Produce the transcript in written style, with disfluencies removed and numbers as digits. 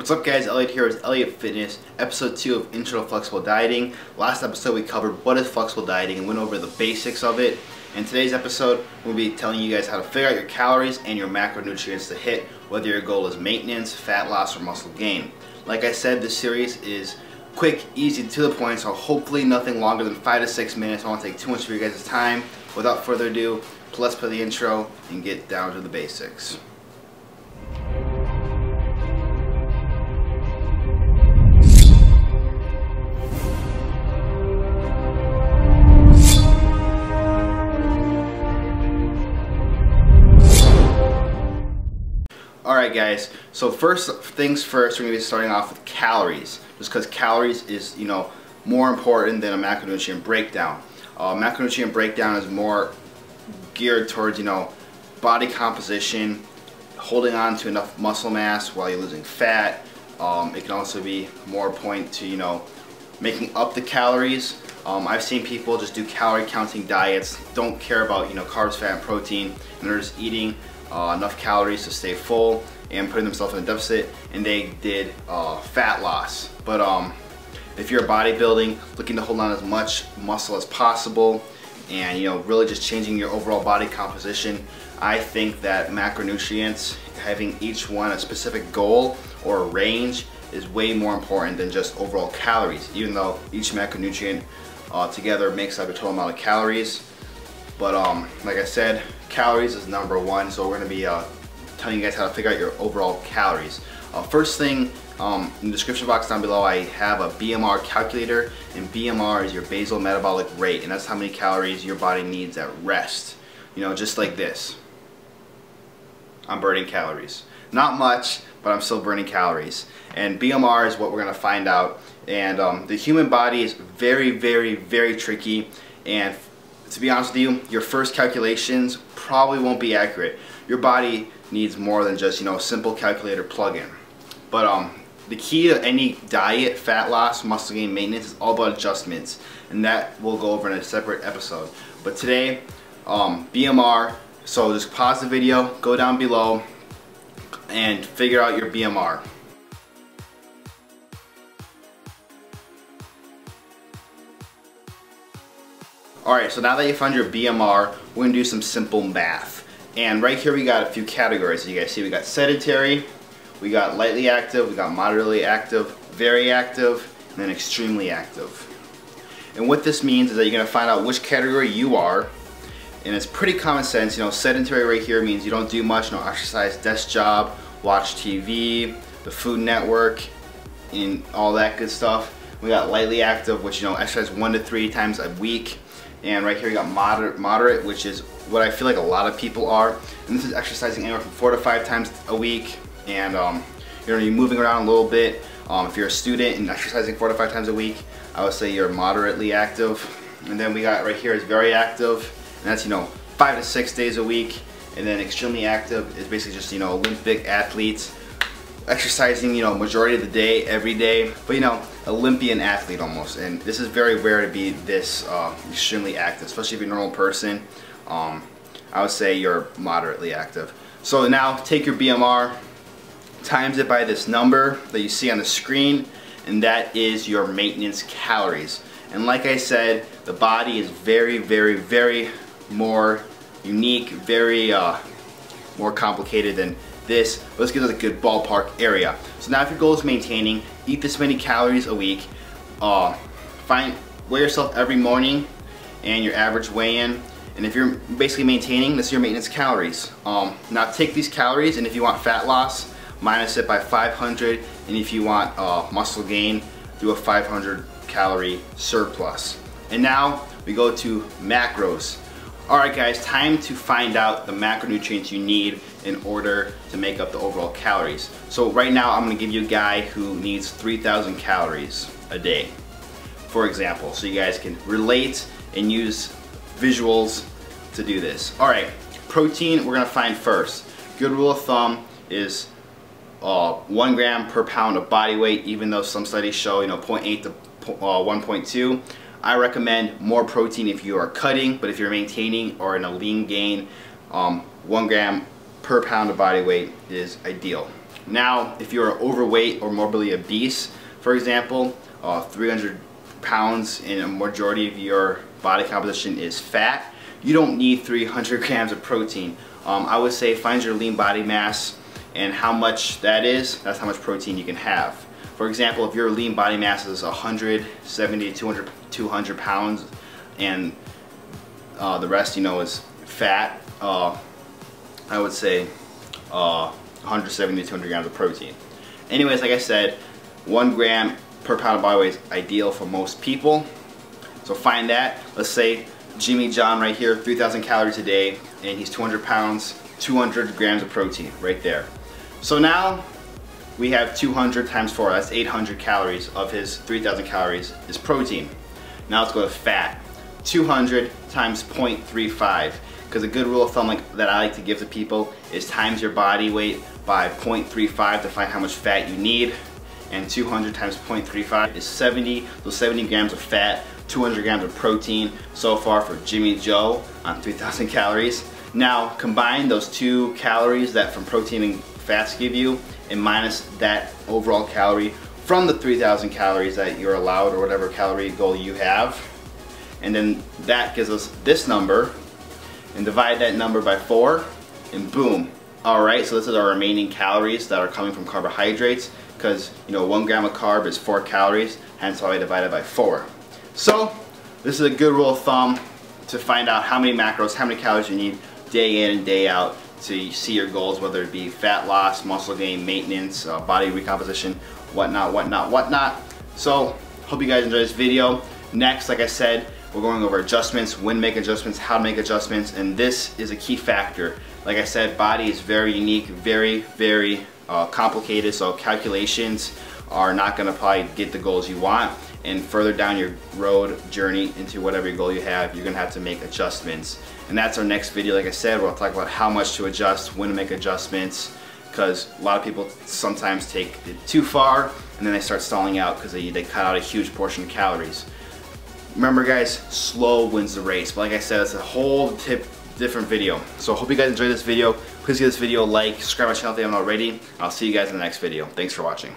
What's up guys, Elliot here with Elliotfitness, episode 2 of Intro to Flexible Dieting. Last episode we covered what is flexible dieting and went over the basics of it. In today's episode, we'll be telling you guys how to figure out your calories and your macronutrients to hit, whether your goal is maintenance, fat loss, or muscle gain. Like I said, this series is quick, easy, to the point, so hopefully nothing longer than 5 to 6 minutes. I don't want to take too much of your guys' time. Without further ado, let's play the intro and get down to the basics. Alright guys, so first things first, we're going to be starting off with calories, just because calories is, more important than a macronutrient breakdown. Macronutrient breakdown is more geared towards, body composition, holding on to enough muscle mass while you're losing fat. It can also be more point to, making up the calories. I've seen people just do calorie counting diets, don't care about, carbs, fat, and protein, and they're just eating enough calories to stay full and putting themselves in a deficit, and they did fat loss. But if you're bodybuilding, looking to hold on as much muscle as possible, and really just changing your overall body composition, I think that macronutrients, having each one a specific goal or a range, is way more important than just overall calories, even though each macronutrient together makes up a total amount of calories. But like I said, calories is number one, so we're going to be telling you guys how to figure out your overall calories. First thing, in the description box down below, I have a BMR calculator, and BMR is your basal metabolic rate, and that's how many calories your body needs at rest. Just like this. I'm burning calories. Not much, but I'm still burning calories. And BMR is what we're going to find out. And the human body is very, very, very tricky, and to be honest with you, your first calculations probably won't be accurate. Your body needs more than just, a simple calculator plug-in. But the key to any diet, fat loss, muscle gain, maintenance is all about adjustments, and that we'll go over in a separate episode. But today, BMR, so just pause the video, go down below, and figure out your BMR. Alright, so now that you found your BMR, we're going to do some simple math. And right here we got a few categories. You guys see we got sedentary, we got lightly active, we got moderately active, very active, and then extremely active. And what this means is that you're going to find out which category you are. And it's pretty common sense. Sedentary right here means you don't do much, no exercise, desk job, watch TV, the Food Network, and all that good stuff. We got lightly active, which exercise 1 to 3 times a week. And right here we got moderate, which is what I feel like a lot of people are. And this is exercising anywhere from 4 to 5 times a week. And you're moving around a little bit. If you're a student and exercising 4 to 5 times a week, I would say you're moderately active. And then we got right here is very active, and that's 5 to 6 days a week. And then extremely active is basically just Olympic athletes exercising majority of the day, every day, but Olympian athlete almost. And this is very rare to be this extremely active, especially if you're a normal person. I would say you're moderately active. So now take your BMR, times it by this number that you see on the screen, and that is your maintenance calories. And like I said, the body is very, very, very more unique, very more complicated than this. Let's get to the good ballpark area. So now if your goal is maintaining, eat this many calories a weigh yourself every morning and your average weigh-in. And if you're basically maintaining, this is your maintenance calories. Now take these calories, and if you want fat loss, minus it by 500, and if you want muscle gain, do a 500 calorie surplus. And now we go to macros. Alright guys, time to find out the macronutrients you need in order to make up the overall calories. So right now I'm going to give you a guy who needs 3,000 calories a day, for example, so you guys can relate and use visuals to do this. Alright, protein we're going to find first. Good rule of thumb is 1 gram per pound of body weight, even though some studies show 0.8 to 1.2. I recommend more protein if you are cutting, but if you're maintaining or in a lean gain, 1 gram per pound of body weight is ideal. Now, if you're overweight or morbidly obese, for example, 300 pounds and a majority of your body composition is fat, you don't need 300 grams of protein. I would say find your lean body mass and how much that is, that's how much protein you can have. For example, if your lean body mass is 170 to 200 pounds and the rest, you know, is fat, I would say 170 to 200 grams of protein. Anyways, like I said, 1 gram per pound of body weight is ideal for most people. So find that. Let's say Jimmy John right here, 3,000 calories a day, and he's 200 pounds, 200 grams of protein right there. So now we have 200 times 4, that's 800 calories of his 3,000 calories is protein. Now let's go to fat. 200 times 0.35, because a good rule of thumb that I like to give to people is times your body weight by 0.35 to find how much fat you need. And 200 times 0.35 is 70, so 70 grams of fat, 200 grams of protein so far for Jimmy Joe on 3,000 calories. Now combine those 2 calories that from protein and fats give you and minus that overall calorie from the 3,000 calories that you're allowed or whatever calorie goal you have. And then that gives us this number, and divide that number by 4 and boom. Alright, so this is our remaining calories that are coming from carbohydrates, because you know 1 gram of carb is 4 calories, hence why I divide it by 4. So this is a good rule of thumb to find out how many macros, how many calories you need day in and day out to see your goals, whether it be fat loss, muscle gain, maintenance, body recomposition, whatnot. So hope you guys enjoyed this video. Next, like I said, we're going over adjustments, when to make adjustments, how to make adjustments, and this is a key factor. Like I said, body is very unique, very complicated, so calculations are not going to probably get the goals you want, and further down your road journey into whatever goal you have, you're going to have to make adjustments. And that's our next video. Like I said, we'll talk about how much to adjust, when to make adjustments, because a lot of people sometimes take it too far and then they start stalling out because they cut out a huge portion of calories. Remember guys, slow wins the race. But like I said, it's a whole different video. So I hope you guys enjoyed this video. Please give this video a like, subscribe to my channel if you haven't already. I'll see you guys in the next video. Thanks for watching.